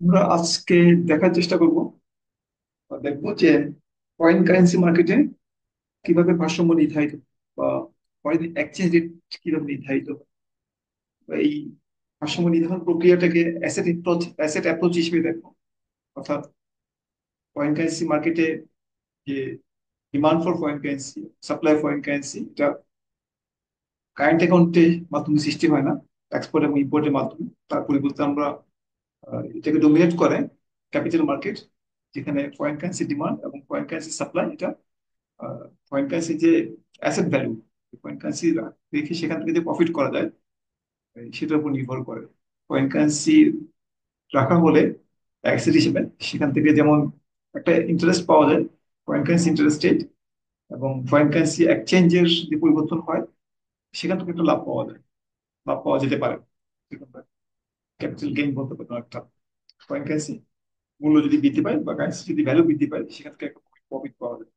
আমরা আজকে দেখার চেষ্টা করব বা দেখবো যে ফরেন কারেন্সি মার্কেটে কিভাবে ভারসাম্য নির্ধারিত বা ফরেন এক্সচেঞ্জ রেট কিভাবে নির্ধারিত হয়। বা এই ভারসাম্য নির্ধারণ প্রক্রিয়াটাকে অ্যাসেট অ্যাপ্রোচ হিসেবে দেখো। অর্থাৎ ফরেন কারেন্সি মার্কেটে যে demand for foreign currency, supply foreign currency, এটা কারেন্ট অ্যাকাউন্টের মাধ্যমে সৃষ্টি হয় না, এক্সপোর্ট এবং ইম্পোর্টের মাধ্যমে। তার পরিবর্তে আমরা এটাকে ডোমিনেট করে ক্যাপিটাল মার্কেট, যেখানে ফরেন কারেন্সি ডিমান্ড এবং ফরেন কারেন্সি সাপ্লাই এটা ফরেন কারেন্সি যে অ্যাসেট ভ্যালু, ফরেন কারেন্সি রেখে সেখান থেকে যে প্রফিট করা যায় সেটার উপর নির্ভর করে। ফরেন কারেন্সি রাখা হলে অ্যাসেট হিসেবে সেখান থেকে যেমন একটা ইন্টারেস্ট পাওয়া যায়, ফরেন কারেন্সি ইন্টারেস্ট রেট, এবং ফরেন কারেন্সি এক্সচেঞ্জের যে পরিবর্তন হয় সেখান থেকে একটা লাভ পাওয়া যায়, লাভ পাওয়া যেতে পারে। ক্যাপিটাল গেইন বলতে পারেন একটা। ফরেন কারেন্সি মূল্য যদি বৃদ্ধি পায় বা কারেন্সি যদি ভ্যালু বৃদ্ধি পায় সেখান থেকে একটা প্রফিট পাওয়া যায়।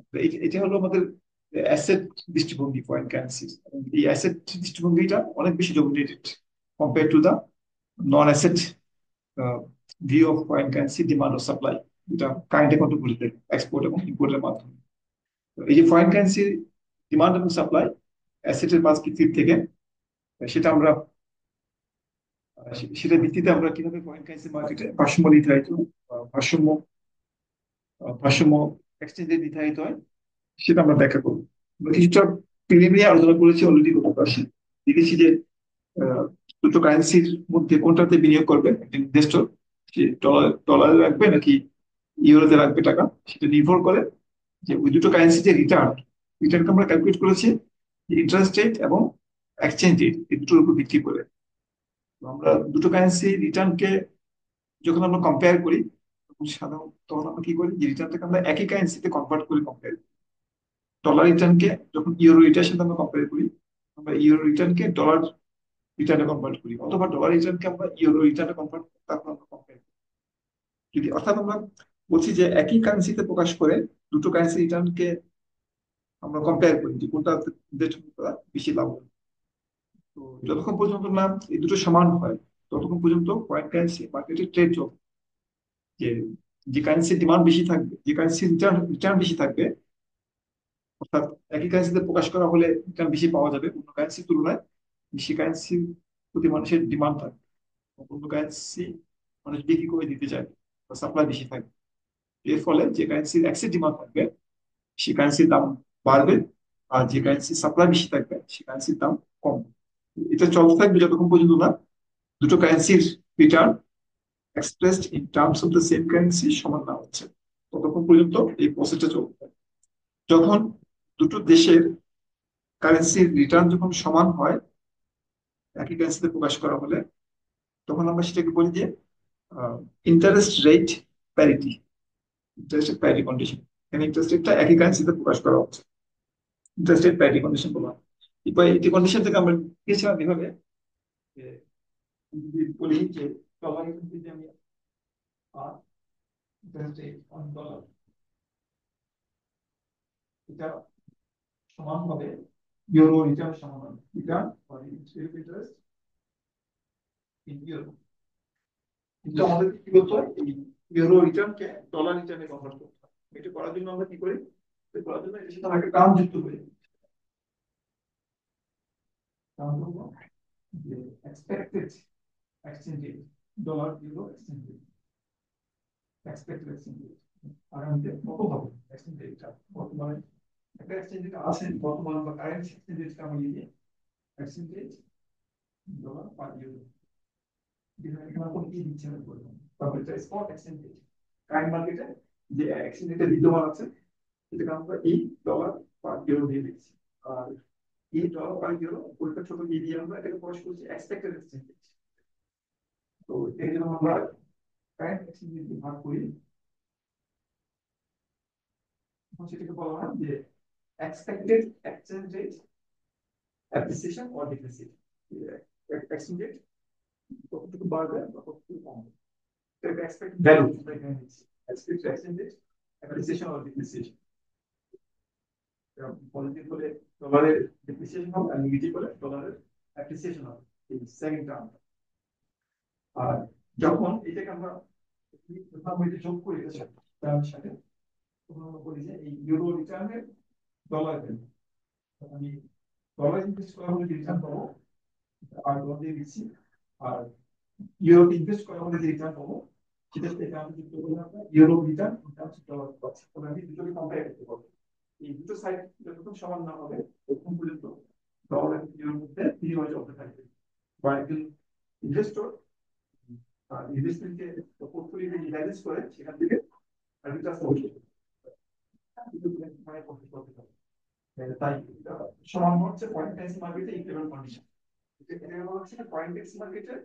তো এটা হলো আমাদের অ্যাসেট দৃষ্টিভঙ্গি ফরেন কারেন্সি। এই অ্যাসেট দৃষ্টিভঙ্গিটা অনেক বেশি dominated compared to the non asset view of foreign currency demand ও সাপ্লাই, যেটা কারেন্ট অ্যাকাউন্টে বলে থাকে এক্সপোর্ট এবং ইম্পোর্টের মাধ্যমে। তো এই যে ফরেন কারেন্সি ডিমান্ড এবং সাপ্লাই অ্যাসেটের পার্সপেক্টিভ থেকে, সেটা আমরা সেটার ভিত্তিতে আমরা কিভাবে ফরেন কারেন্সি মার্কেটে ভারসাম্য নির্ধারিত, ভারসাম্য ভারসাম্য এক্সচেঞ্জে নির্ধারিত হয় সেটা আমরা ব্যাখ্যা করবো। আমরা কিছুটা প্রিলিমিনারি আলোচনা করেছি অলরেডি গত ক্লাসে। দেখেছি যে আহ, দুটো কারেন্সির মধ্যে কোনটাতে বিনিয়োগ করবে একজন ইনভেস্টর, সে ডলারে রাখবে নাকি ইউরোতে রাখবে টাকা, সেটা নির্ভর করে যে ওই দুটো কারেন্সি যে রিটার্নকে আমরা ক্যালকুলেট করেছি ইন্টারেস্ট রেট এবং এক্সচেঞ্জ রেট, এই দুটোর উপর ভিত্তি করে। তো আমরা দুটো কারেন্সি রিটার্নকে যখন আমরা কম্পেয়ার করি তখন সাধারণত তখন আমরা কি করি, যে রিটার্নটাকে আমরা একই কারেন্সিতে কনভার্ট করে কম্পেয়ার। ডলার রিটার্নকে যখন ইউরো রিটার্নের সাথে আমরা কম্পেয়ার করি, আমরা ইউরো রিটার্নকে ডলার রিটার্নে কনভার্ট করি, অথবা ডলার রিটার্নকে আমরা ইউরো রিটার্নে কনভার্ট করি, তারপর আমরা কম্পেয়ার করি। যদি অর্থাৎ আমরা বলছি যে একই কারেন্সিতে প্রকাশ করে দুটো কারেন্সি রিটার্নকে আমরা কম্পেয়ার করি যে কোনটা বেশি লাভ হবে। তো যতক্ষণ পর্যন্ত না এই দুটো সমান হয় ততক্ষণ পর্যন্ত ফরেন কারেন্সি মার্কেটে ট্রেড চলবে। যে যে কারেন্সি ডিমান্ড বেশি থাকবে, যে কারেন্সি রিটার্ন রিটার্ন বেশি থাকবে, অর্থাৎ একই কারেন্সিতে প্রকাশ করা হলে রিটার্ন বেশি পাওয়া যাবে অন্য কারেন্সির তুলনায়, বেশি কারেন্সির প্রতি মানুষের ডিমান্ড থাকবে। অন্য কারেন্সি মানুষ বিক্রি করে দিতে চায় বা সাপ্লাই বেশি থাকবে। এর ফলে যে কারেন্সির এক্সেস ডিমান্ড থাকবে সে কারেন্সির দাম বাড়বে, আর যে কারেন্সির সাপ্লাই বেশি থাকবে সে কারেন্সির দাম কমবে। এটা চলতে থাকবে যতক্ষণ পর্যন্ত না দুটো কারেন্সির return expressed in terms of the same currency সমান না হচ্ছে, ততক্ষণ পর্যন্ত এই প্রসেসটা চলতে থাকে। যখন দুটো দেশের কারেন্সির রিটার্ন যখন সমান হয় একই কারেন্সিতে প্রকাশ করা হলে, তখন আমরা সেটাকে বলি যে interest rate parity, interest rate parity condition. এখানে ইন্টারেস্ট রেটটা একই কারেন্সিতে প্রকাশ করা হচ্ছে, ইন্টারেস্ট রেট প্যারিটি কন্ডিশন বলা হয়। এবার এই কন্ডিশন থেকে আমরা গেছিলাম এভাবে যে, যদি বলি যে ডলার যদি আমি ইন্টারেস্ট রেট অন ডলার, এটা সমান হবে ইউরো রিটার্ন সমান হবে return for interest in euro. কিন্তু আমাদের কি করতে হয়, এই ইউরো রিটার্নকে ডলার রিটার্নে কনভার্ট করতে হয়। এটা করার জন্য আমরা কি করি, এটা করার জন্য এর সাথে আমরা একটা টার্ম যুক্ত করি। টার্ম হলো যে expected exchange rate, dollar euro exchange rate, expected exchange rate. আগামীতে কত হবে এক্সচেঞ্জ রেটটা, বর্তমানে একটা এক্সচেঞ্জ রেট আছে বর্তমান বা কারেন্ট এক্সচেঞ্জ রেটটা আমরা লিখি exchange rate dollar per euro. যেখানে এখানে কোনো কি দিচ্ছে না বললাম, তারপরে এটা স্পট এক্সচেঞ্জ রেট। কারেন্ট মার্কেটে যে এক্সচেঞ্জ রেটটা বিদ্যমান আছে এটাকে আমরা এই ডলার পার ইউরো দিয়ে দিচ্ছি। আর এই ডলার পার ইউরো ওইটা ছোট দিয়ে আমরা এটাকে প্রকাশ করছি এক্সপেক্টেড এক্সচেঞ্জ রেট। তো এই জন্য আমরা কারেন্ট এক্সচেঞ্জ রেট ভাগ করি, তখন সেটাকে বলা হয় যে expected exchange rate appreciation or depreciation. Exchange rate কতটুকু বাড়বে বা কতটুকু কমবে, এটাকে এক্সপেক্টেড ভ্যালু আমরা এখানে দিচ্ছি। Expected exchange rate appreciation or depreciation. Positive হলে ডলারের ডিপ্রিসিয়েশন হবে, আর নেগেটিভ হলে ডলারের অ্যাপ্রিসিয়েশন হবে, এই সেকেন্ড টার্ম। আর যখন এটাকে আমরা যোগ করি এটার সাথে তার সাথে, তখন আমরা বলি যে এই ইউরো রিটার্নের ডলার ভ্যালু। আমি ডলার ইনভেস্ট করা হলে রিটার্ন পাবো, আর ডলার দিয়ে দিচ্ছি, আর ইউরো ইনভেস্ট করা হলে রিটার্ন পাবো, সেটা থেকে আমি যুক্ত করলাম ইউরো রিটার্ন ডলার পাচ্ছি, তখন আমি দুটোকে কম্পেয়ার করতে পারবো। এই দুটো সাইড যতক্ষণ সমান না হবে ততক্ষণ পর্যন্ত ডলার এবং ইউরোর মধ্যে বিনিময় চলতে থাকবে। বা একজন ইনভেস্টর ইনভেস্টমেন্টকে পোর্টফোলিও ব্যালেন্স করে সেখান থেকে আর্বিট্রাজ করতে পারে। তাই সমান হচ্ছে ফরেন কারেন্সি মার্কেটে ইকুইভ্যালেন্ট কন্ডিশন। এটা হচ্ছে ফরেন কারেন্সি মার্কেটে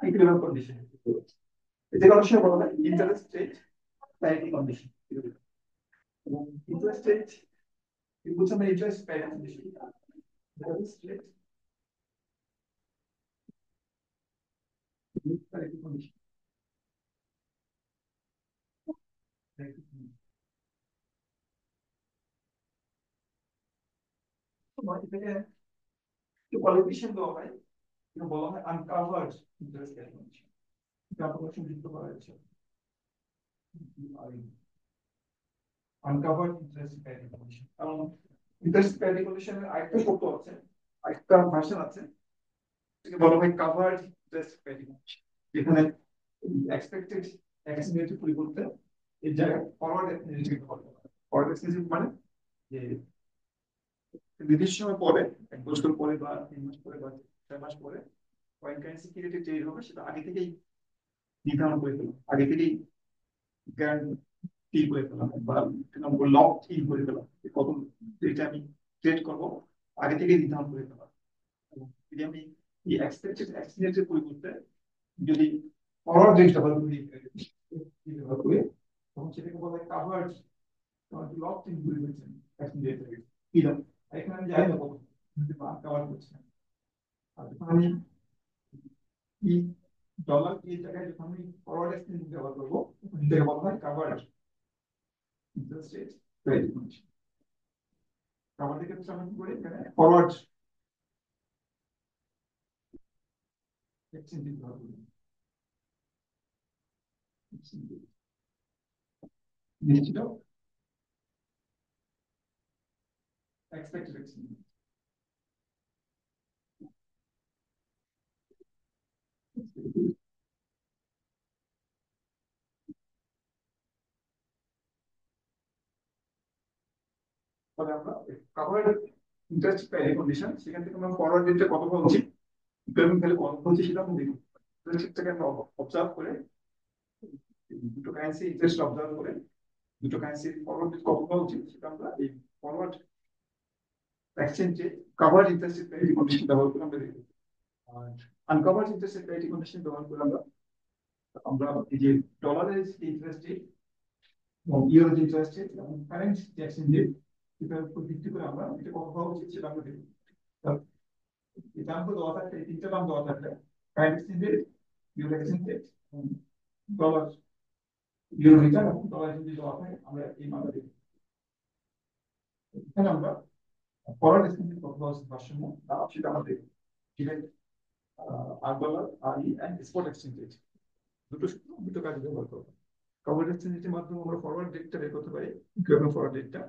ইকুইভ্যালেন্ট কন্ডিশন। এটাকে অনেক সময় বলা হয় ইন্টারেস্ট রেট প্যারিটি কন্ডিশন। এবং ইন্টারেস্ট রেট বুঝছে আমরা interest parity condition, interest rate parity condition. এটাকে একটু কোয়ালিফিকেশন দেওয়া হয়, এটা বলা হয় আনকাভার্ড ইন্টারেস্ট প্যারিটি কন্ডিশন। এটা আপনার যুক্ত করা হয়েছে আনকাভার্ড ইন্টারেস্ট প্যারিটি কন্ডিশন। কারণ ইন্টারেস্ট প্যারিটি কন্ডিশনের আরেকটা শব্দ আছে, আরেকটা ভার্সন আছে, এটাকে বলা হয় কাভার্ড ইন্টারেস্ট প্যারিটি কন্ডিশন, যেখানে এক্সপেক্টেড এক্সিডেন্টের পরিবর্তে এই জায়গায় ফরওয়ার্ড এক্সিডেন্ট বলা হয়। ফরওয়ার্ড এক্সিডেন্ট মানে যে নির্দিষ্ট সময় পরে, 1 বছর পরে বা 3 মাস পরে বা 6 মাস পরে ফরেন কারেন্সি কি রেটে ট্রেড হবে সেটা আগে থেকেই নির্ধারণ করে ফেলা, আগে থেকেই গ্যারান্টি করে ফেলা, বা লক ইন করে ফেলা, কত রেটে আমি ট্রেড করবো আগে থেকেই নির্ধারণ করে ফেলা। এবং যদি আমি এই এক্সপেক্টেড এক্সিডেন্টের পরিবর্তে যদি ফরওয়ার্ড রেট ব্যবহার করি তখন সেটাকে বলা হয় কাভার্ড লক ইন করে ফেলছেন এক্সিডেন্ট রেট। এখানে আমি জানি না কত কাভার করছি। আর যখন আমি ই ডলার এই জায়গায় যখন আমি ফরওয়ার্ড এক্সচেঞ্জ ব্যবহার করবো তখন এটাকে বলা হয় covered interest rate parity condition. Cover থেকে আমরা কি করি এখানে ফরওয়ার্ড এক্সচেঞ্জ ব্যবহার করি। নিশ্চিত এক্সপেক্টেড এক্সচেঞ্জ। তাহলে আমরা কাভার্ড ইন্টারেস্ট প্যারিটি কন্ডিশন সেখান থেকে আমরা ফরওয়ার্ড রেটটা কত পাচ্ছি, পেমেন্ট ভ্যালু কত হচ্ছে সেটা আমরা দেখব। সেটাকে আমরা অবজার্ভ করে দুটো কারেন্সি ইন্টারেস্ট অবজার্ভ করে দুটো কারেন্সির ফরওয়ার্ড কত পাওয়া উচিত সেটা আমরা এই ফরওয়ার্ড এক্সচেঞ্জে কাভার্ড ইন্টারেস্ট প্যারিটি কন্ডিশন ব্যবহার করে আমরা দেখব। আর আনকাভার্ড ইন্টারেস্ট প্যারিটি কন্ডিশন ব্যবহার করে আমরা আমরা এই যে ডলারের ইন্টারেস্ট রেট এবং ইউরোর ইন্টারেস্ট রেট এবং কারেন্ট যে এক্সচেঞ্জ রেট সেটার উপর ভিত্তি করে আমরা এটা কত পাওয়া উচিত সেটা আমরা দেখব। এই দামগুলো দেওয়া থাকলে, এই তিনটা দাম দেওয়া থাকলে current exchange rate, euro exchange rate, dollar euro return এবং ডলার যদি দেওয়া থাকে আমরা এই মানটা দেখব। এখানে আমরা ফরেন এক্সচেঞ্জের কত ভারসাম্য সেটা আমরা দেখব। ডিরেক্ট আর ডলার আর ই এন্ড স্পট এক্সচেঞ্জ রেট দুটো সূত্র দুটো কাজে ব্যবহার করবো। কাভার্ড এক্সচেঞ্জের মাধ্যমে আমরা ফরওয়ার্ড রেটটা বের করতে পারি, ইকুইভ্যালেন্ট ফরওয়ার্ড রেটটা।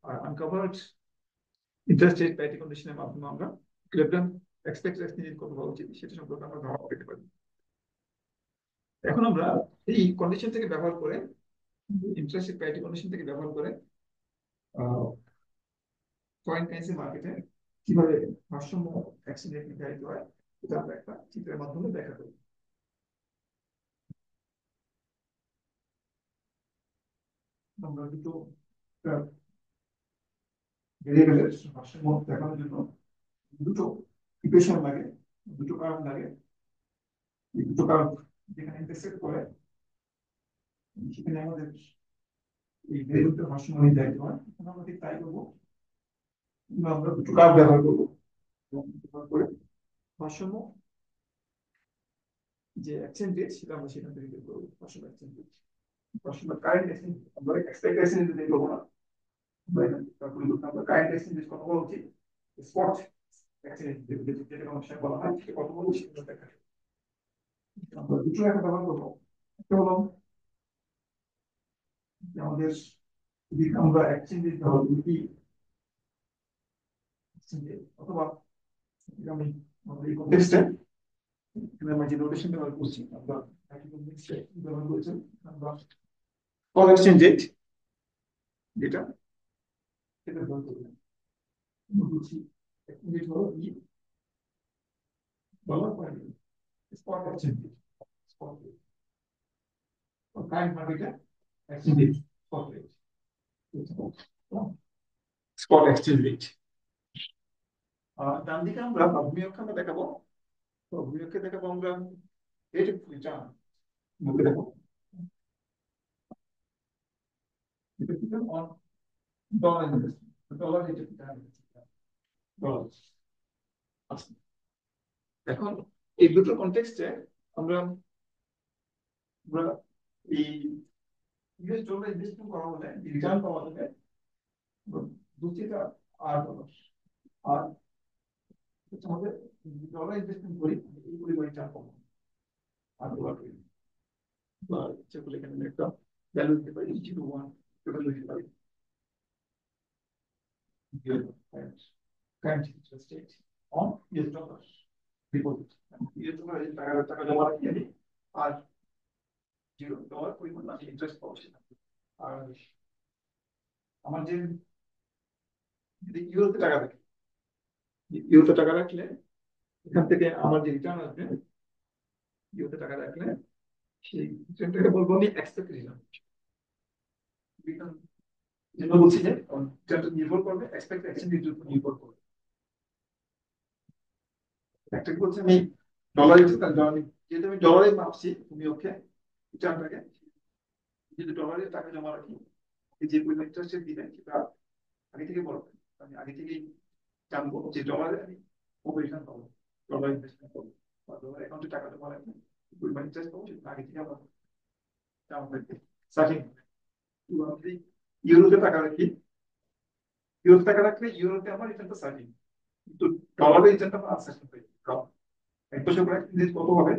আর আনকাভার্ড ইন্টারেস্ট রেট প্যারিটি কন্ডিশনের মাধ্যমে আমরা ইকুইভ্যালেন্ট এক্সপেক্টেড এক্সচেঞ্জ কত হওয়া উচিত সেটা সম্পর্কে আমরা ধারণা পেতে পারি। এখন আমরা এই কন্ডিশন থেকে ব্যবহার করে, ইন্টারেস্ট রেট প্যারিটি কন্ডিশন থেকে ব্যবহার করে ফরেন কারেন্সি মার্কেটে কিভাবে ভারসাম্য এক্সচেঞ্জ রেট নির্ধারিত হয় এটা আমরা একটা চিত্রের মাধ্যমে দেখা করি। আমরা দুটো ভেরিয়েবলের ভারসাম্য দেখানোর জন্য দুটো ইকুয়েশন লাগে, দুটো কার্ভ লাগে। এই দুটো কার্ভ যেখানে ইন্টারসেক্ট করে সেখানে আমাদের এই ভেরিয়েবলটার ভারসাম্য নির্ধারিত হয়। এখন আমরা ঠিক তাই করবো, আমরা দুটো কার্ভ ব্যবহার করবো এবং ব্যবহার করে ভারসাম্য যে এক্সচেঞ্জ রেট সেটা আমরা সেখান থেকে বের করবো। ভারসাম্য এক্সচেঞ্জ রেট, ভারসাম্য কারেন্ট এক্সচেঞ্জ, আমরা এক্সপেক্ট এক্সচেঞ্জ রেট করবো না, তারপরে আমরা কারেন্ট এক্সচেঞ্জ রেট কত বলা উচিত, স্পট এক্সচেঞ্জ যেটাকে অনেক সময় বলা হয় সেটা কত বলা উচিত দেখা। আমরা দুটো একটা ব্যবহার করবো। একটা হলো যে আমাদের যদি আমরা এক্সচেঞ্জ দিতে হবে দুটি exchange এ, অথবা আমি আমাদের এই কন্টেক্সটে আমরা যে নোটেশন ব্যবহার করছি আমরা একই কন্টেক্সটে ব্যবহার করেছি আমরা কল এক্সচেঞ্জ রেট যেটা সেটা ব্যবহার করলাম। বুঝছি এক্সচেঞ্জ হলো ই dollar point spot exchange rate, spot rate current মার্কেটে exchange rate, spot rate, spot exchange rate. ডান দিকে আমরা ভূমিঅক্ষে আমরা দেখাবো, তো ভূমিঅক্ষে দেখাবো আমরা রেট অফ রিটার্ন মুখে দেখাবো on dollar investment, dollar rate of return dollar. এখন এই দুটো কনটেক্সটে আমরা আমরা এই ইউএস ডলার ইনভেস্টমেন্ট করা হলে রিটার্ন পাওয়া যাবে দুটিটা আর ডলার, আর হচ্ছে আমাদের ডলার ইনভেস্টমেন্ট করি এই পরিমাণ রিটার্ন পাবো আর ডলার করি, বা ইচ্ছা করলে এখানে আমি একটা ভ্যালু দিতে পারি 0.1 টোটাল দিতে পারি current interest rate on US dollar deposit. US dollar টাকা টাকা জমা রাখি আমি, আর $0 পরিমাণ আমি ইন্টারেস্ট পাবো সেটা। আর আমার যে যদি ইউরোতে টাকা রাখি, ইউরোতে টাকা রাখলে এখান থেকে আমার যে রিটার্ন আসবে ইউরোতে টাকা রাখলে সেই রিটার্নটাকে বলবো আমি এক্সপেক্ট রিটার্ন। রিটার্ন যেন বলছি যে রিটার্নটা নির্ভর করবে এক্সপেক্ট এক্সচেঞ্জের উপর নির্ভর করবে। একটা বলছে আমি ডলারে, যেহেতু আমি ডলারে মাপছি তুমি ওকে রিটার্নটাকে, যদি ডলারে টাকা জমা রাখি এই যে পরিমাণ ইন্টারেস্ট দিবেন সেটা আগে থেকে বলবো, আমি আগে থেকেই জানবো যে ডলারে আমি অপারেশন পাবো, ডলার ইনভেস্টমেন্ট করবো বা ডলার অ্যাকাউন্টে টাকা জমা রাখবো পরিমাণ ইন্টারেস্ট পাবো সেটা আগে থেকে আমার জানা থাকবে সার্টিন। যদি ইউরোতে টাকা রাখি, ইউরোতে টাকা রাখলে ইউরোতে আমার রিটার্নটা সার্টিন, কিন্তু ডলারে রিটার্নটা আমার আনসার্টিন হয়ে যাবে। কারণ এক বছর পরে জিনিস কত হবে,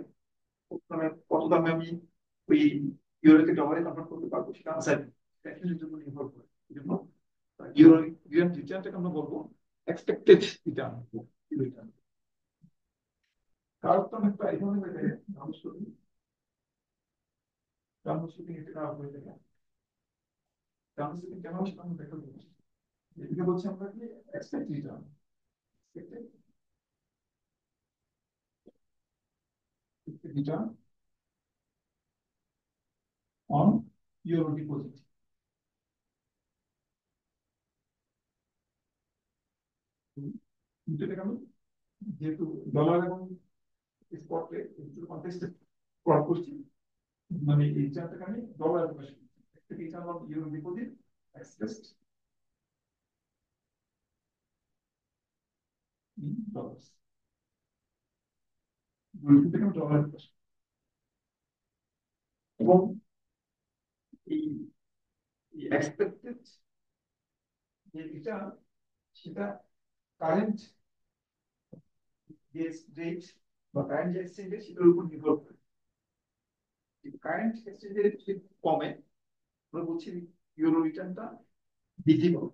কত দামে আমি ওই ইউরোকে ডলারে কনভার্ট করতে পারবো সেটা আনসার্টিন, এক্সচেঞ্জের উপর নির্ভর করে। এই জন্য ইউরো রিটার্নটাকে আমরা বলবো এক্সপেক্টেড রিটার্ন, রিটার্ন। কারণ তো একটা এই ধরনের হয়ে থাকে ট্রান্সফার এটা খারাপ হয়ে থাকে, ট্রান্সফার কেন হয় সেটা আমরা দেখা যাচ্ছে। এদিকে বলছি আমরা কি expect return, expected return on euro deposit. এটা কেন, যেহেতু ডলার এবং স্পট রেট এই দুটো কন্টেক্সটে প্রয়োগ করছি, মানে এই রিটার্নটাকে আমি ডলার প্রকাশ করছি, expect return on euro deposit expressed in dollars, দুটো থেকে ডলার প্রকাশ। এবং এই এক্সপেক্টেড যে রিটার্ন সেটা কারেন্ট রেট বা কারেন্ট যে এক্সচেঞ্জ রেট সেটার উপর নির্ভর করে। কারেন্ট এক্সচেঞ্জ রেট যদি কমে আমরা বলছি ইউরো রিটার্নটা বৃদ্ধি পাবে,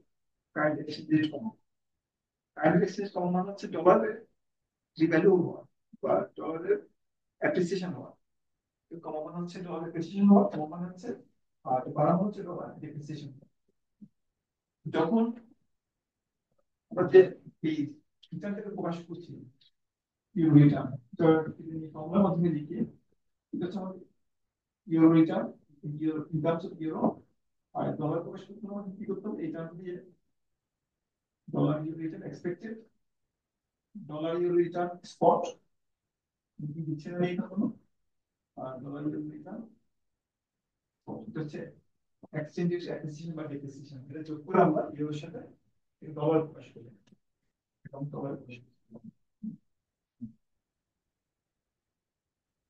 কারেন্ট এক্সচেঞ্জ রেট কম, কারেন্ট এক্সচেঞ্জ কম মানে হচ্ছে ডলারের রিভ্যালু হওয়া বা ডলারের অ্যাপ্রিসিয়েশন হওয়া, কম মানে হচ্ছে ডলার অ্যাপ্রিসিয়েশন হওয়া, কম মানে হচ্ছে আর বাড়ানো হচ্ছে ডলার ডেপ্রিসিয়েশন। যখন আমরা যে এই রিটার্নটাকে প্রকাশ করছি ইউরো রিটার্ন, তো ফর্মুলার মাধ্যমে লিখি এটা হচ্ছে আমাদের euro return, euro in terms of euro, আর ডলার প্রকাশ করতে আমাদের কি করতে হবে এই টার্ম দিয়ে dollar euro return expected, dollar euro return spot দিচ্ছে না এই কোনো, আর ডলার ইউরো রিটার্ন এটা হচ্ছে এক্সচেঞ্জ রেট অ্যাপ্রিসিয়েশন বা ডেপ্রিসিয়েশন, এটা যোগ করে আমরা ইউরোর সাথে ডলার প্রকাশ করি এবং ডলার প্রকাশ করি।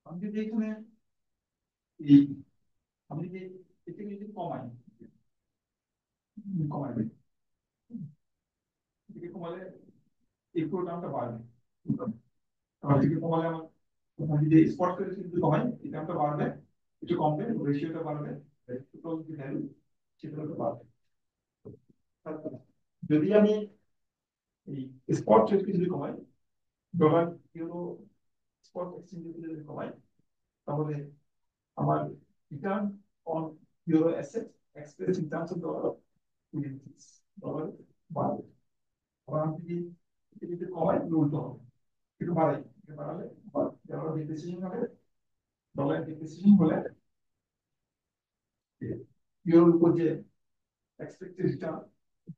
আমি যদি এখানে এই আমি যদি এটাকে যদি কমাই, কমাই দিই, এটাকে কমালে এই পুরো দামটা বাড়বে, আর এটাকে কমালে আমার যদি স্পট করে যদি কমাই ইনকামটা বাড়বে, একটু কমবে, রেশিওটা বাড়বে, টোটাল যে ভ্যালু সেটা বাড়বে। যদি আমি এই স্পট রেটকে যদি কমাই, ডলার ইউরো স্পট এক্সচেঞ্জ যদি কমাই, তাহলে আমার return on euro asset express in terms of dollar will increase, dollar বাড়বে। আবার আমি যদি এটা যদি কমাই উল্টো হবে, একটু বাড়াই, এটা বাড়ালে ডলার ডিপ্রিসিয়েশন হবে, ডলার ডিপ্রিসিয়েশন হলে ইউরোর উপর যে expected return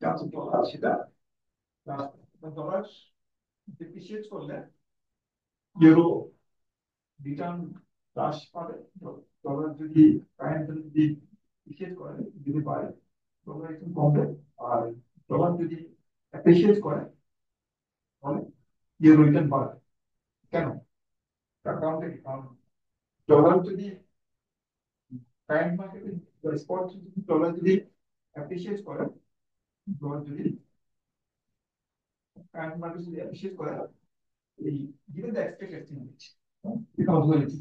terms of dollar সেটা ডলার ডিপ্রিসিয়েট করলে ইউরো রিটার্ন হ্রাস পাবে। ডলার যদি কারেন্ট যদি ডিপ্রিসিয়েট করে, যদি বাড়ে, ডলার একটু কমবে। আর ডলার যদি অ্যাপ্রিসিয়েট করে তাহলে ইউরো রিটার্ন বাড়বে। কেন? তার কারণটা কি? কারণ ডলার যদি কারেন্ট মার্কেটে স্পট ডলার যদি অ্যাপ্রিসিয়েট করে, ডলার যদি কারেন্ট মার্কেট যদি অ্যাপ্রিসিয়েট করে, এই given the expected change, এটা ধরে নিচ্ছি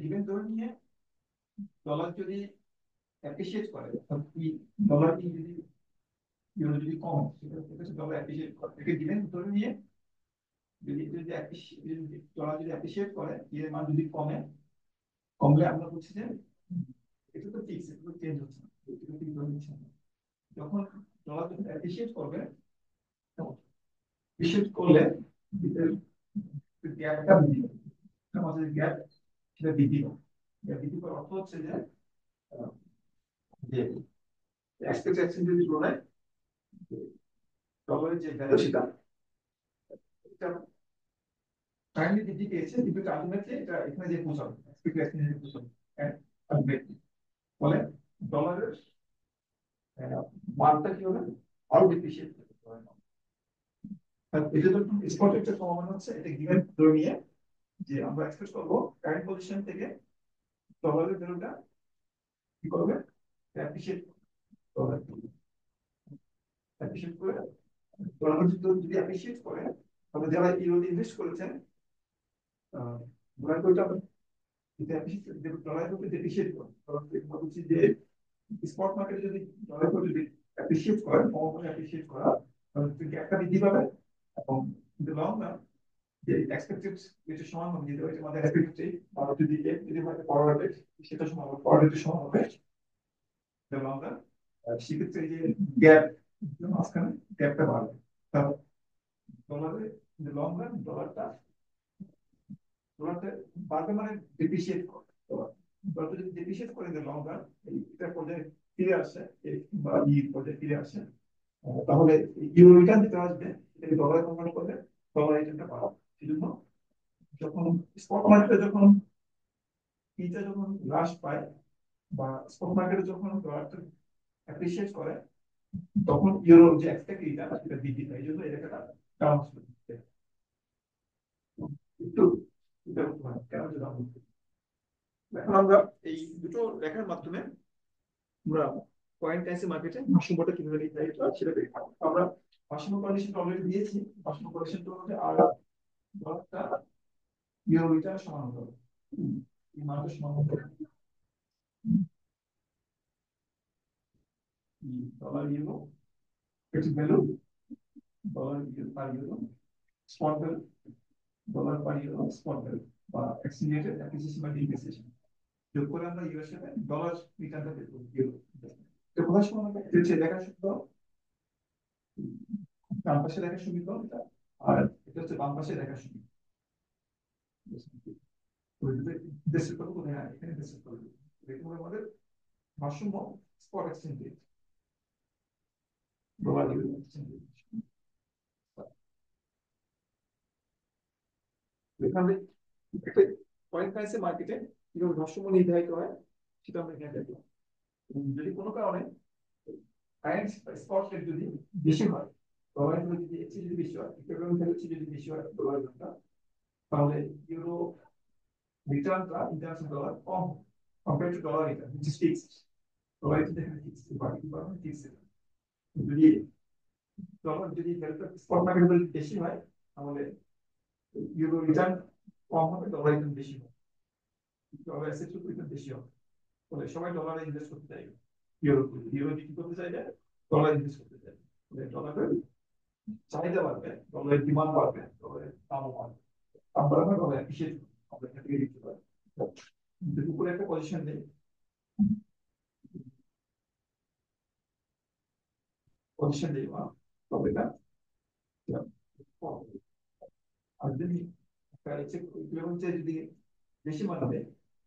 given ধরে নিয়ে ডলার যদি অ্যাপ্রিসিয়েট করে, ডলার কি যদি ইউরো যদি কম, সেটা হচ্ছে ডলার অ্যাপ্রিসিয়েট করে, একে given ধরে নিয়ে যদি ডলার যদি অ্যাপ্রিসিয়েট করে, এর মান যদি কমে, কমলে আমরা বলছি যে এটা তো ফিক্স, এটা তো চেঞ্জ হচ্ছে না, এটা তো ধরে নিচ্ছে না। যখন ডলার যখন অ্যাপ্রিসিয়েট করবে, অ্যাপ্রিসিয়েট করলে গ্যাপটা বৃদ্ধি পাবে, আমাদের গ্যাপ সেটা বৃদ্ধি পাবে। বৃদ্ধি পাওয়ার অর্থ হচ্ছে যে যে এক্সপেক্ট এক্সচেঞ্জের তুলনায় ডলারের যে ভ্যালু সেটা এটা কাইন্ডলি বৃদ্ধি পেয়েছে, কিন্তু আলটিমেটলি এটা এখানে যে পৌঁছাবে এক্সপেক্ট এক্সচেঞ্জে পৌঁছাবে, আলটিমেটলি ফলে ডলারের মানটা কি হবে, আরো ডিপ্রিসিয়েট হবে। এটা যখন স্পট রেটটা কমানো হচ্ছে, এটা গিভেন ধরে নিয়ে যে আমরা এক্সপেক্ট করবো কারেন্ট পজিশন থেকে ডলারের ভ্যালুটা কি করবে, অ্যাপ্রিসিয়েট করবে, অ্যাপ্রিসিয়েট করে ডলার যদি অ্যাপ্রিসিয়েট করে, তাহলে যারা ইউরোতে ইনভেস্ট করেছেন ডলার কোটা যদি অ্যাপ্রিসিয়েট, ডলার কোটা ডেপ্রিসিয়েট করে, বলছি যে স্পট মার্কেটে যদি ডলার কোটা যদি অ্যাপ্রিসিয়েট করে, কম করে অ্যাপ্রিসিয়েট করা, তাহলে গ্যাপটা বৃদ্ধি পাবে এবং ইন দ্য লং রান যে এক্সপেক্টেড রেটের সমান হবে, যেটা হচ্ছে আমাদের এক্সপেক্টেড আর যদি যদি হয় ফরওয়ার্ড রেট, সেটা সমান হবে, ফরওয়ার্ড রেটের সমান হবে দ্য লং রান। সেক্ষেত্রে এই যে গ্যাপ মাঝখানে গ্যাপটা বাড়বে, তাহলে ডলারে লং রান ডলারটা ডলারটা বাড়বে, মানে ডেপ্রিসিয়েট করে ডলারটা যদি ডেপ্রিসিয়েট করে দেয় লং রান, এটা পর্যায়ে ফিরে আসে বা পর্যায়ে ফিরে আসে, তাহলে ইউরো রিটার্ন যেটা আসবে এটাকে ডলারে কনভার্ট করলে ডলার রিটার্নটা পাওয়া। সেই জন্য যখন স্পট মার্কেটে যখন ইটা যখন হ্রাস পায় বা স্পট মার্কেটে যখন ডলারটা অ্যাপ্রিসিয়েট করে, তখন ইউরো যে এক্সপেক্ট রিটার্ন সেটা বৃদ্ধি পায়। এই জন্য এটাকে ডাউন একটু কেন ডাউন। এখন আমরা এই দুটো লেখার মাধ্যমে আমরা পয়েন্ট কারেন্সি মার্কেটে ভারসাম্যটা কিভাবে নির্ধারিত হয় সেটা দেখি। আমরা ভারসাম্য কন্ডিশন অলরেডি দিয়েছি, ভারসাম্য কন্ডিশনটা হচ্ছে আর ডলারটা ইউরো রিটার্ন সমান হতে হবে, এই মানটা সমান হতে হবে ডলার ইউরো এর value, dollar per euro spot value, dollar per euro spot value বা এক্সচেঞ্জ রেট অ্যাপ্রিসিয়েশন বা ডিপ্রিসিয়েশন যোগ করে আমরা ইউরোর সাথে ডলার রিটার্নটা বের করি। ইউরো তো কোথায় সমান হবে, এটা হচ্ছে লেখার সূত্র, ডান পাশে লেখার সমীকরণ এটা, আর এটা হচ্ছে বাম পাশে লেখার সমীকরণ। দেশের কথা কোথায়, এখানে দেশের কথা দেখুন আমাদের ভারসাম্য spot exchange rate, dollar euro exchange rate. এখানে একটা ফরেন কারেন্সি মার্কেটে কিভাবে ভারসাম্য নির্ধারিত হয় সেটা আমরা এখানে দেখলাম। যদি কোনো কারণে কারেন্ট স্পট রেট যদি বেশি হয়, ডলার যদি এক্সচেঞ্জ যদি বেশি হয়, ইকুইভ্যালেন্ট হচ্ছে যদি বেশি হয় ডলার রেটটা, তাহলে ইউরো রিটার্নটা ইন টার্মস অফ ডলার কম compare to dollar return, which is fixed. Dollar return এখানে ফিক্সড, বাকি পারবেন ফিক্সড। যদি ডলার যদি ভ্যালুটা স্পট মার্কেটে বেশি হয়, তাহলে ইউরো রিটার্ন কম হবে, ডলার রিটার্ন বেশি হবে। ডলার অ্যাসেট রিটার্ন বেশি হবে, ফলে সবাই ডলারে ইনভেস্ট করতে চাইবে। ইউরো ইউরো বিক্রি করতে চাইলে ডলার ইনভেস্ট করতে চাইবে, ফলে ডলারের চাহিদা বাড়বে, ডলারের ডিমান্ড বাড়বে, ডলারের দামও বাড়বে। আমরা ডলার অ্যাপ্রিসিয়েট আমরা এখান থেকে দিতে পারি। কিন্তু উপরে একটা পজিশন নেই, পজিশন নেই বা তবে না। আর যদি যদি বেশি মানে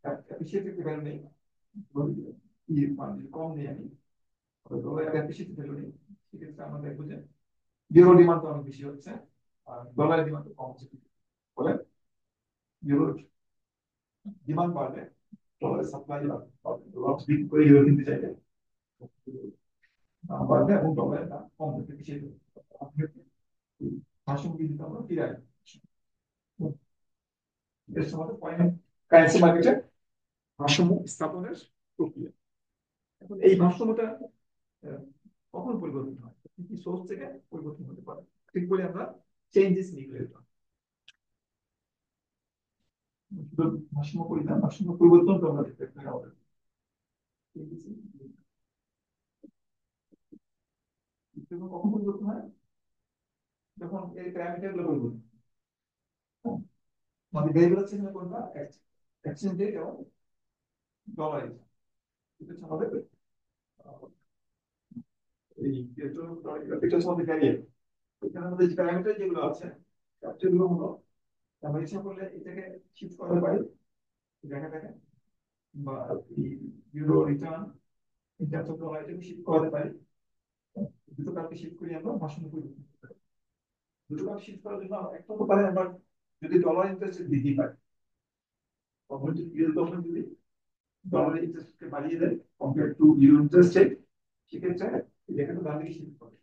অ্যাপ্রিসিয়েট ভ্যালু নেই, মানে যদি কম নেই আমি, ডলার অ্যাপ্রিসিয়েট ভ্যালু নেই, সেক্ষেত্রে আমরা দেখবো যে ইউরো ডিমান্ড অনেক বেশি হচ্ছে আর ডলার ডিমান্ড কম হচ্ছে। ফলে ইউরোর ডিমান্ড বাড়বে, ডলারের সাপ্লাই বাড়বে, ডলার বিক্রি করে ইউরো কিনতে চাইলে দাম বাড়বে এবং ডলারের দাম কম হতে বেশি ভাষণ বিদ্যুৎ আমরা ফিরে আসবো। এর সময় পয়েন্ট কারেন্সি মার্কেটে ভারসাম্য স্থাপনের প্রক্রিয়া। এখন এই ভারসাম্যটা কখন পরিবর্তন হয়, কি কি সোর্স থেকে পরিবর্তন হতে পারে, ঠিক বলে আমরা চেঞ্জেস নিউক্লিয়ার ভারসাম্য পরিধান, ভারসাম্য পরিবর্তন তো আমরা দেখতে পাই আমাদের কখন পরিবর্তন হয়, যখন এই প্যারামিটার গুলো পরিবর্তন আমাদের ভেরিয়েবল হচ্ছে না কোনটা, এক্সচেঞ্জ রেট এবং ডলার, এটা হচ্ছে আমাদের এই এটা হচ্ছে আমাদের ভ্যারিয়েবল। এখানে আমাদের যে প্যারামিটার যেগুলো আছে সেগুলো হলো আমরা ইচ্ছা করলে এটাকে শিফট করতে পারি, দেখা দেখেন, বা ইউরো রিটার্ন এটা তো ডলার এটাকে শিফট করতে পারি। দুটো কাপকে শিফট করি আমরা ভাষণ পরিবর্তন করতে পারি। দুটো কাপ শিফট করার জন্য একটা হতে পারে আমরা যদি ডলার ইন্টারেস্ট বৃদ্ধি পায়, তখন যদি ইউরো তখন যদি ডলারের ইন্টারেস্টকে বাড়িয়ে দেয় compare to euro interest rate, সেক্ষেত্রে এখানে ডান দিকে শিফট করে।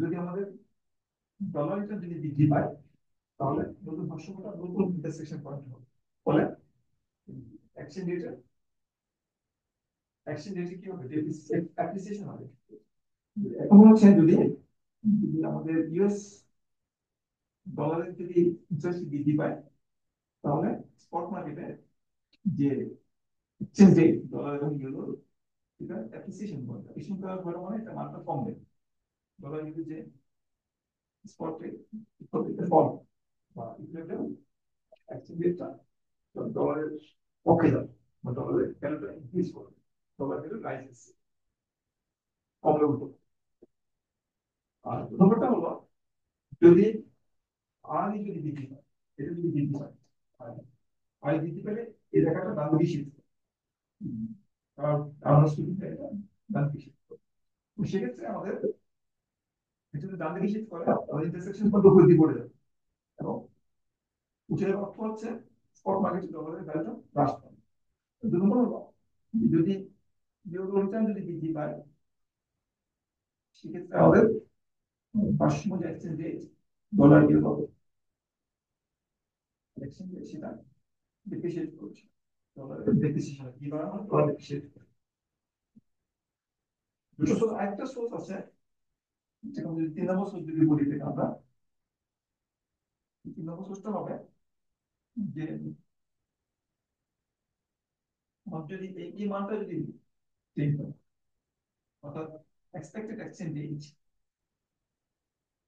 যদি আমাদের ডলার রিটার্ন যদি বৃদ্ধি পায়, তাহলে নতুন ভাষণটা নতুন ইন্টারসেকশন পয়েন্ট হবে। ফলে এক্সচেঞ্জ রেটে কি হবে, অ্যাপ্রিসিয়েশন হবে। এখন হচ্ছে যদি যদি আমাদের ইউএস ডলারের যদি ইন্টারেস্ট বৃদ্ধি পায়, তাহলে স্পট মার্কেটে যে এক্সচেঞ্জ রেট ডলার এবং ইউরো এটা অ্যাপ্রিসিয়েশন করবে, অ্যাপ্রিসিয়েশন করার পরে মানে এটা মানটা কমবে, ডলার ইউরো যে স্পট রেট এটা কম বা ইকুইভ্যালেন্ট এক্সচেঞ্জ রেটটা ডলারের পক্ষে যাবে বা ডলারের ভ্যালুটা ইনক্রিজ করবে, ডলার ভ্যালু রাইজেস কমলে উঠবে। আর নম্বরটা হলো যদি আর্নি যদি বৃদ্ধি পায়, এটা যদি বৃদ্ধি পায়, আয় বৃদ্ধি পেলে এই জায়গাটা দাম বেশি, কারণ আমরা স্টুডেন্ট এটা দাম বেশি। তো সেক্ষেত্রে আমাদের এটা যদি দাম বেশি করে আমাদের ইন্টারসেকশন পর্যন্ত বৃদ্ধি করে যাবে এবং উঠে যাওয়ার অর্থ হচ্ছে স্পট মার্কেটে ডলারের ভ্যালুটা হ্রাস পাবে। দুই নম্বর হলো যদি ইউরো রিটার্ন যদি বৃদ্ধি পায়, সেক্ষেত্রে আমাদের ভারসাম্য যে exchange rate dollar euro exchange rate সেটা ডেপ্রিসিয়েট করছে, ডলারের ডেপ্রিসিয়েশন কি বাড়ানো, ডলার ডেপ্রিসিয়েট। দুটো সোর্স, আরেকটা সোর্স আছে যেটা যদি 3 নম্বর সোর্স যদি বলি থেকে আমরা 3 নম্বর সোর্সটা হবে যে যদি এই মানটা যদি চেঞ্জ হয়, অর্থাৎ এক্সপেক্টেড এক্সচেঞ্জ রেট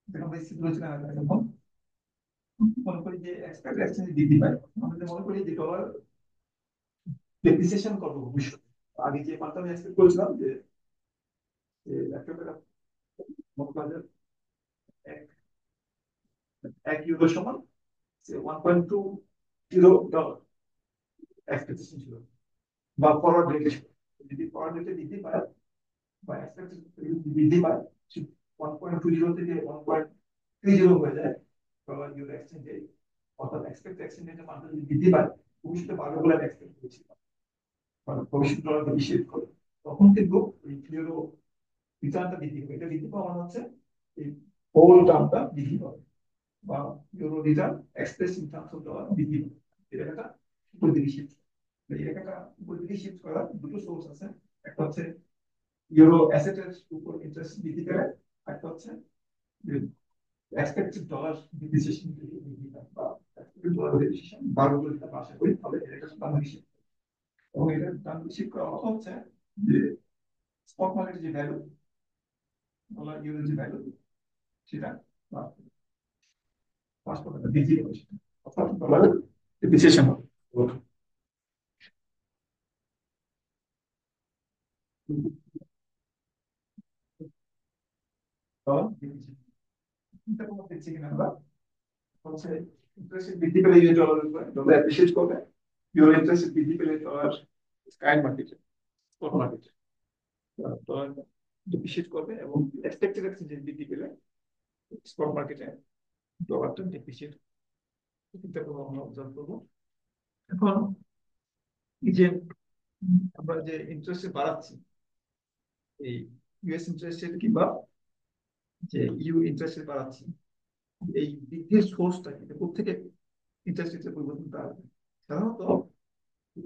যেটা আমরা স্থির রয়েছে না, যখন মনে করি যে এক্সপেক্টেড এক্সচেঞ্জ বৃদ্ধি পায়, আমরা মনে করি যে ডলার ডেপ্রিসিয়েশন করবো ভবিষ্যতে। আগে যে মানটা আমি এক্সপেক্ট করেছিলাম যে একটা মনে এক এক ইউরো সমান 1.2 ডলার এক্সপেকটেশন ছিল বা ফরওয়ার্ড রেট, যদি ফরওয়ার্ড রেটে বৃদ্ধি পায় বা এক্সপেকটেশন বৃদ্ধি পায় 1.20 থেকে 1.30 হয়ে যায় ডলার ইউরো এক্সচেঞ্জ রেট, অর্থাৎ এক্সপেক্ট এক্সচেঞ্জ রেটের মানটা যদি বৃদ্ধি পায় ভবিষ্যতে বাড়বে বলে আমি এক্সপেক্ট করেছিলাম, মানে ভবিষ্যৎ ডলার বেশি করে, তখন কিন্তু ইউরো রিটার্নটা বৃদ্ধি হবে। এটা বৃদ্ধি পাওয়া মানে হচ্ছে এই হোল টার্মটা বৃদ্ধি পাবে বা euro return express in terms of dollar বৃদ্ধি পাবে। এটা একটা উপর দিকে শিফট, এই একটা উপর দিকে শিফট করার দুটো সোর্স আছে, একটা হচ্ছে ইউরো অ্যাসেটের উপর ইন্টারেস্ট বৃদ্ধি করে, একটা হচ্ছে এক্সপেক্টেড ডলার বৃদ্ধি ডিসিশন বা ডিসিশন বারবার করে দিতে আশা করি, তাহলে এটা একটা দাম বেশি। এবং এটা দাম বেশি করার অর্থ হচ্ছে যে স্পট মার্কেটের যে ভ্যালু, ডলার ইউরোর যে ভ্যালু, সেটা 5% বৃদ্ধি হবে, অর্থাৎ ডলারের ডিপ্রিসিয়েশন হবে। ডলার ডিপ্রিসিয়েশন এটা কোনো দেখছি কিনা আমরা, হচ্ছে ইন্টারেস্ট বৃদ্ধি পেলে ইউএস ডলারের উপরে ডলার অ্যাপ্রিসিয়েট করবে, ইউরো ইন্টারেস্ট বৃদ্ধি পেলে ডলার স্কাই মার্কেটে, স্পট মার্কেটে ডলার ডিপ্রিসিয়েট করবে, এবং এক্সপেক্টেড এক্সচেঞ্জ বৃদ্ধি পেলে স্পট মার্কেটে ডলারটা ডিপ্রিসিয়েট, চিন্তা করবো আমরা অবজার্ভ করবো। এখন এই যে আমরা যে ইন্টারেস্ট বাড়াচ্ছি, এই ইউএস ইন্টারেস্ট রেট কিংবা যে ইউ ইন্টারেস্ট রেট বাড়াচ্ছি, এই বৃদ্ধির সোর্সটা কিন্তু কোথেকে ইন্টারেস্ট রেটের পরিবর্তনটা আসবে? সাধারণত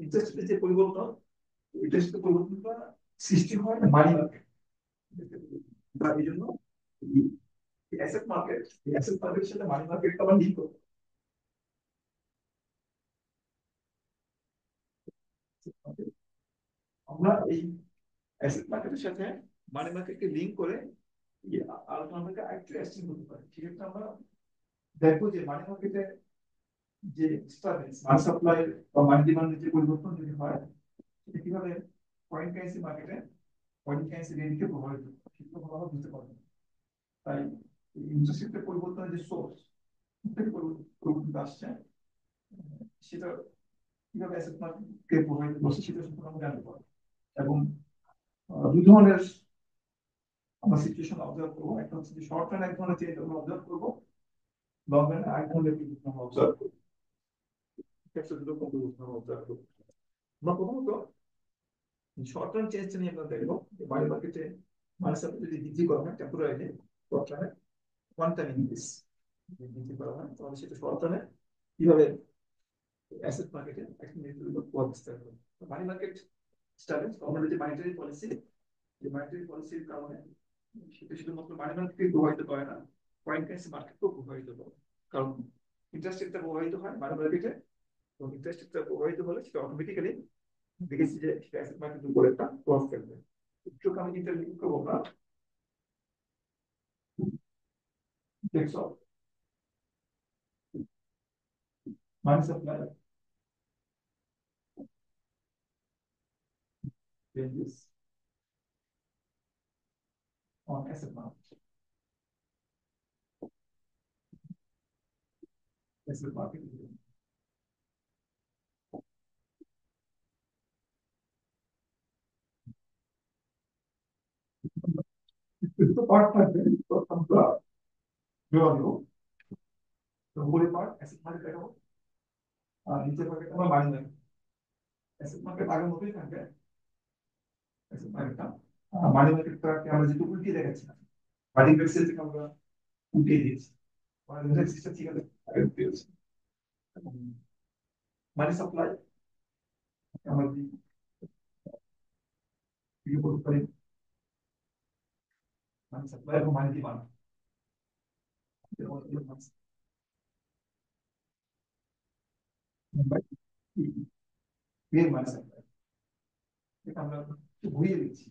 ইন্টারেস্ট রেটের যে পরিবর্তন, ইন্টারেস্ট রেটের পরিবর্তনটা সৃষ্টি হয় মানি মার্কেট, বা এই জন্য অ্যাসেট মার্কেট, অ্যাসেট মার্কেটের সাথে মানি মার্কেটটা আমরা লিঙ্ক করবো। আমরা এই অ্যাসেট মার্কেটের সাথে মানি মার্কেটকে লিঙ্ক করে আলোচনা থেকে আরেকটু এক্সটেন্ড করতে পারি। সেক্ষেত্রে আমরা দেখবো যে মানি মার্কেটে যে ডিস্টারবেন্স, মানি সাপ্লাই বা মানি ডিমান্ডের যে পরিবর্তন যদি হয়, সেটা কিভাবে ফরেন কারেন্সি মার্কেটে ফরেন কারেন্সি রেটকে প্রভাবিত করে, সেটা ভালোভাবে বুঝতে পারবেন। তাই ইন্টারেস্ট রেটের পরিবর্তনের যে সোর্স থেকে পরিবর্তন আসছে, সেটা কিভাবে অ্যাসেট মার্কেটকে প্রভাবিত করছে সেটা সম্পর্কে আমরা জানতে পারবো। এবং দুই ধরনের আমরা সিচুয়েশন অবজার্ভ করবো, একটা হচ্ছে যে শর্ট টার্ম এক ধরনের চেঞ্জ আমরা অবজার্ভ করবো, লং টার্মে আরেক ধরনের পরিবর্তন আমরা অবজার্ভ করবো। ক্ষেত্রে দুটো পরিবর্তন আমরা অবজার্ভ করবো। আমরা প্রথমত শর্ট টার্ম চেঞ্জটা নিয়ে আমরা দেখবো যে মানি মার্কেটে মানি সাপ্লাই যদি বৃদ্ধি করা হয় টেম্পোরারিলি, শর্ট টার্মে ওয়ান টাইম ইনক্রিজ বৃদ্ধি করা হয়, তাহলে সেটা শর্ট টার্মে কিভাবে অ্যাসেট মার্কেটে একটা নির্ধারিত প্রভাব বিস্তার করে। মানি মার্কেট স্টাবলিশ আমাদের যে মানিটারি পলিসি, যে মানিটারি পলিসির কারণে সেটা শুধুমাত্র মানি মার্কেটকে প্রভাবিত করে না, ফরেন কারেন্সি মার্কেটকেও প্রভাবিত করে। কারণ ইন্টারেস্ট রেটটা প্রভাবিত হয় মানি মার্কেটে, এবং ইন্টারেস্ট রেটটা প্রভাবিত হলে সেটা অটোমেটিক্যালি দেখেছি যে সেটা অ্যাসেট মার্কেটের উপরে একটা প্রভাব ফেলবে। একটু আমি ইন্টারভিউ করবো না, দেখছো মানি supply changes on asset market, asset market. তো পার্ট থাকবে, তো আমরা জোড়াবো, তো উপরের পার্ট অ্যাসেট মার্কেট দেখাবো, আর নিচের পার্ট আমরা মানি মার্কেট। অ্যাসেট মার্কেট আগের মতোই থাকবে, অ্যাসেট মার্কেটটা মানি মার্কেটটাকে আমরা যেহেতু উল্টিয়ে দেখাচ্ছি না, মানি মার্কেট থেকে আমরা উল্টিয়ে দিয়েছি, মানি মার্কেট সিস্টেম ঠিক আছে আগে উল্টিয়েছি। মানি সাপ্লাই আমরা কি করতে পারি, মানি সাপ্লাই এবং মানি ডিমান্ড, মানি সাপ্লাই এটা আমরা ঘুরিয়ে দিচ্ছি।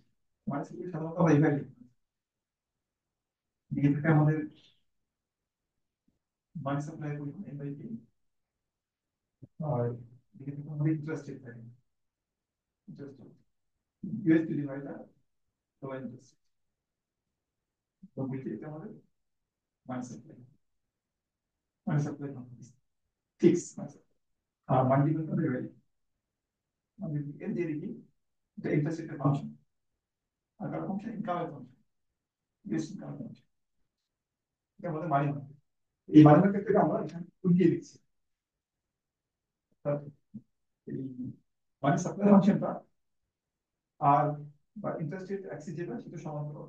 মানি সাপ্লাই সাধারণত আমরা এইভাবে দিকে থেকে আমাদের মানি সাপ্লাই পরিমাণ এনআইপি, আর দিকে থেকে আমাদের ইন্টারেস্ট রেট থাকে, interest USD divider dollar interest, তো এটা আমাদের money supply, money supply fix money supply. আর মানি ডিমান্ড ভেরি, মানে এর যে দেখি এটা ইন্টারেস্ট রেটের ফাংশন, আর কার ফাংশন, ইনকামের ফাংশন, ইউএস ইনকামের ফাংশন, এটা আমাদের মানি মার্কেট। এই মানি মার্কেট থেকে আমরা এখানে উঠিয়ে দিচ্ছি, এই মানি সাপ্লাই ফাংশনটা আর বা ইন্টারেস্ট রেট অ্যাক্সিস যেটা সেটা সমান্তরাল।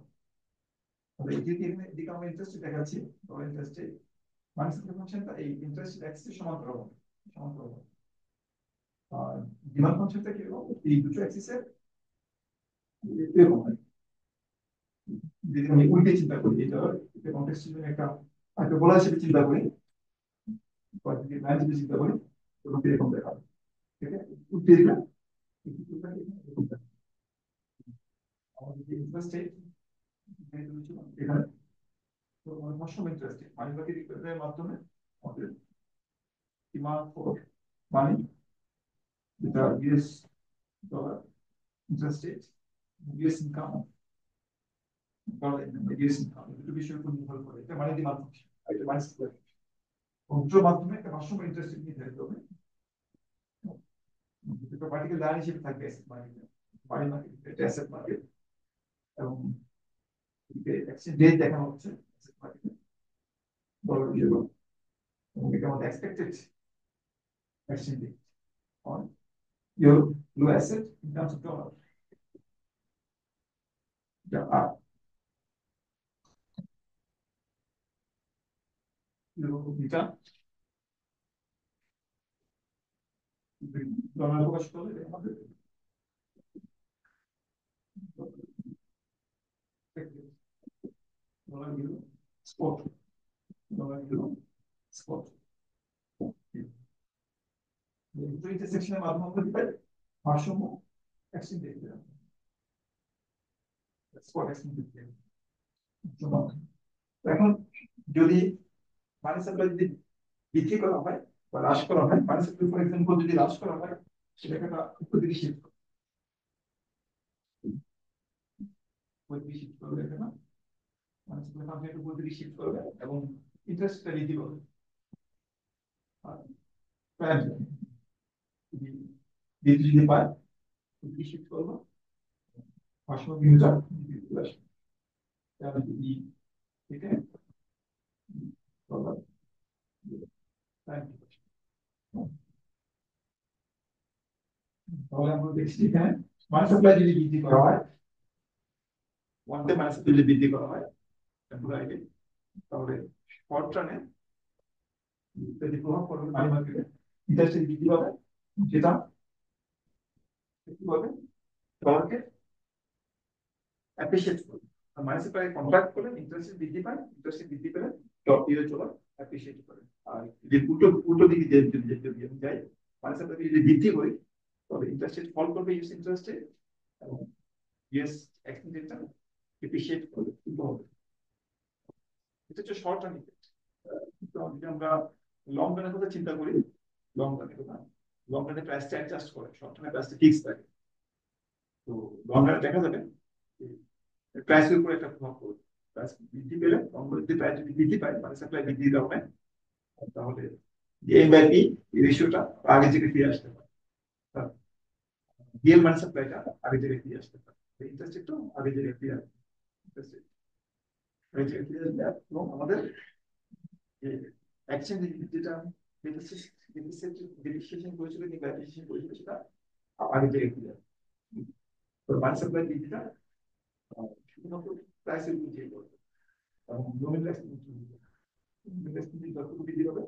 তবে এই যে এদিকে আমরা ইন্টারেস্ট দেখাচ্ছি, ডলার ইন্টারেস্ট মানি সাপ্লাই ফাংশনটা এই ইন্টারেস্ট অ্যাক্সিস সমান্তরাল, সমান্তরাল। আর ডিমান্ড ফাংশনটা কি রকম, এই দুটো অ্যাক্সিসের এরকম হয়। যদি আমি উল্টে চিন্তা করি, এটা কন্টেক্সট একটা একটা বলা হিসেবে চিন্তা করি, লাইন যদি চিন্তা করি তোমাকে এরকম দেখাবে, ঠিক আছে? উত্তেজনা এরকম দেখাবে। আমাদের যে ইন্টারেস্ট রেট এখানে, তো সবসময় ইন্টারেস্ট রেট মানিবাকে রিকোয়ারের মাধ্যমে আমাদের ডিমান্ড ফর মানি, যেটা US dollar interest rate, US income, dollar US income, দুটো বিষয়ের উপর নির্ভর করে। এটা মানে ডিমান্ড ফাংশন, আর এটা মানে সাপ্লাই ফাংশন। দুটোর মাধ্যমে একটা সবসময় ইন্টারেস্ট রেট নির্ধারিত হবে। দুটো পার্টিকুলার লাইন হিসেবে থাকবে অ্যাসেট মার্কেট, মানি মার্কেট, এটা অ্যাসেট মার্কেট, এবং এক্সচেঞ্জ রেট দেখানো হচ্ছে অ্যাসেট মার্কেটে ডলার ইউরো, এবং এটা আমাদের expected exchange rate on your blue asset in terms of dollar. Yeah, এটা ডলার প্রকাশ করলে আমাদের dollar euro spot, dollar euro spot ইন্টারসেকশনের মাধ্যমে আমরা কি পাই? ভারসাম্য exchange rate, spot exchange rate. এখন যদি মানি সাপ্লাই যদি বৃদ্ধি করা হয় বা হ্রাস করা হয়, মানি সাপ্লাই ফর এক্সাম্পল যদি হ্রাস করা হয়, সেটাকে একটা উপযোগী শিফট করবে না, মানি সাপ্লাই ফাংশন একটু উপযোগী শিফট করবে এবং ইন্টারেস্টটা বৃদ্ধি করবে। আর যদি পায় উপযোগী শিফট করবো, ভারসাম্য বিন্দুটা চলে আসবে। তাহলে ই থেকে ডলার তাহলে আমরা দেখছি এখানে মানি সাপ্লাই যদি বৃদ্ধি করা হয়, ওয়ান ডে মানি সাপ্লাই যদি বৃদ্ধি করা হয় টেম্পোরারিলি, তাহলে শর্ট রানে যদি প্রভাব পড়বে মানি মার্কেটে, ইন্টারেস্ট বৃদ্ধি পাবে, যেটা কি বলবে ডলারকে অ্যাপ্রিশিয়েট করবে। আর মানি সাপ্লাই কন্ট্রাক্ট করলে ইন্টারেস্ট বৃদ্ধি পায়, ইন্টারেস্ট বৃদ্ধি পেলে ডট ইউরো ডলার অ্যাপ্রিশিয়েট করে। আর যদি উল্টো উল্টো দিকে যদি আমি যাই, মানি সাপ্লাই যদি বৃদ্ধি করি তবে ইন্টারেস্ট রেট ফল করবে, ইউএস ইন্টারেস্ট রেট, এবং ইউএস এক্সচেঞ্জ রেটটা এপ্রিশিয়েট করবে, কিন্তু হবে। এটা হচ্ছে শর্ট টার্ম ইফেক্ট। যদি আমরা লং রানের কথা চিন্তা করি, লং রানের কথা, লং রানে প্রাইসটা অ্যাডজাস্ট করে, শর্ট টার্মে প্রাইসটা ফিক্স থাকে। তো লং রানে দেখা যাবে প্রাইসের উপর একটা প্রভাব পড়বে। প্রাইস বৃদ্ধি পেলে লং রানে যদি প্রাইস যদি বৃদ্ধি পায়, মানে সাপ্লাই বৃদ্ধির কারণে, তাহলে এ বাই পি রেশিওটা আগে থেকে ফিরে আসতে পারে, রিয়েল মানে সাপ্লাইটা আগে থেকে ফিরে আসতে পারে, ইন্টারেস্ট রেটও আগে থেকে ফিরে আসবে, ইন্টারেস্ট রেট আগে থেকে ফিরে আসবে। এবং আমাদের এক্সচেঞ্জ যেটা ডেপ্রিসিয়েশন করেছিল কিংবা অ্যাপ্রিসিয়েশন করেছিল, সেটা আগে থেকে ফিরে আসবে। তো মানে সাপ্লাই বৃদ্ধিটা শুধুমাত্র প্রাইসের বৃদ্ধি করবে, এবং নমিনাল যত বৃদ্ধি হবে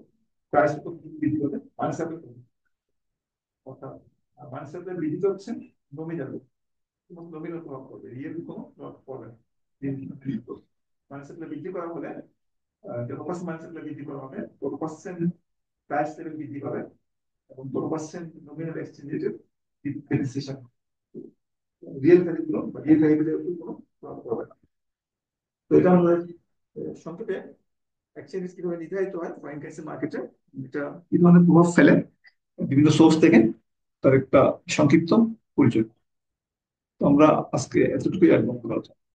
প্রাইস তত বৃদ্ধি হবে, মানে সাপ্লাই অর্থাৎ মানে সাপ্লাই বৃদ্ধি হচ্ছে নমিনাল, নমিনাল প্রভাব পড়বে, রিয়েল কোনো প্রভাব পড়বে না। মানে সাপ্লাই বৃদ্ধি করা হলে যত পার্সেন্ট মানে সাপ্লাই বৃদ্ধি করা হবে তত পার্সেন্ট প্রাইস লেভেল বৃদ্ধি পাবে, এবং তত পার্সেন্ট নমিনাল এক্সচেঞ্জ রেটের ডেপ্রিসিয়েশন, রিয়েল ভ্যালু গুলো বা রিয়েল ভ্যালুগুলোর উপর কোনো প্রভাব পড়বে না। তো এটা আমরা সংক্ষেপে এক্সচেঞ্জ কিভাবে নির্ধারিত হয় ফরেন কারেন্সি মার্কেটে, এটা কি ধরনের প্রভাব ফেলে বিভিন্ন সোর্স থেকে, তার একটা সংক্ষিপ্ত পরিচয়। তো আমরা আজকে এতটুকুই রাখবো।